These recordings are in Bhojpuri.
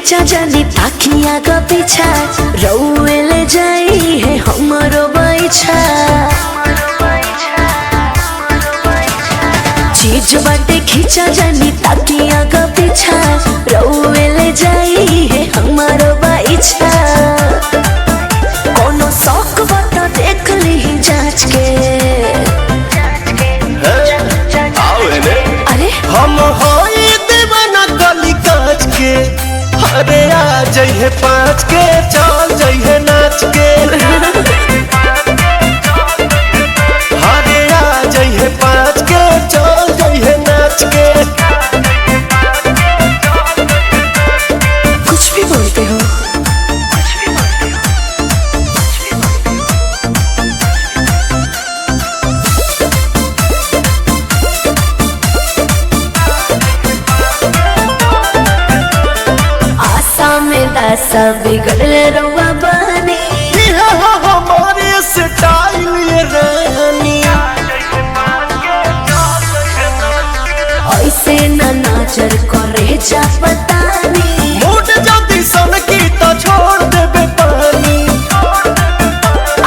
खींचा जानी ताकिया का पीछा रउए ले जाई है हमरो बैठा चीज बाटे खींचा जानी ताकिया का पीछा रउए ले जाई है हमारो बैठा कोनो शौक बता देख ली जांच के अरे हम होई दीवाना गली काच के अरे आ जइहे पाँच के चल जइहे नाच के अरे आ जइहे पाँच के चल जइहे नाच के कुछ भी बोलते हो दासा बिगड़ले रउआ बानी हमारे स्टाइल ये रानी ऐसे ना नजर करे जा पतानी मूड जल्दी सन की तो छोड़ देबे पानी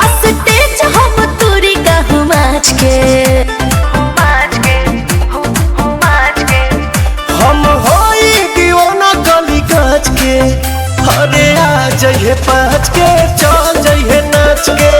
अस्तेज हम तुरी कहूँ माच के हम होई दीवाना गली काच के अरे आ जइहे पाँच के चल जइहे नाच के।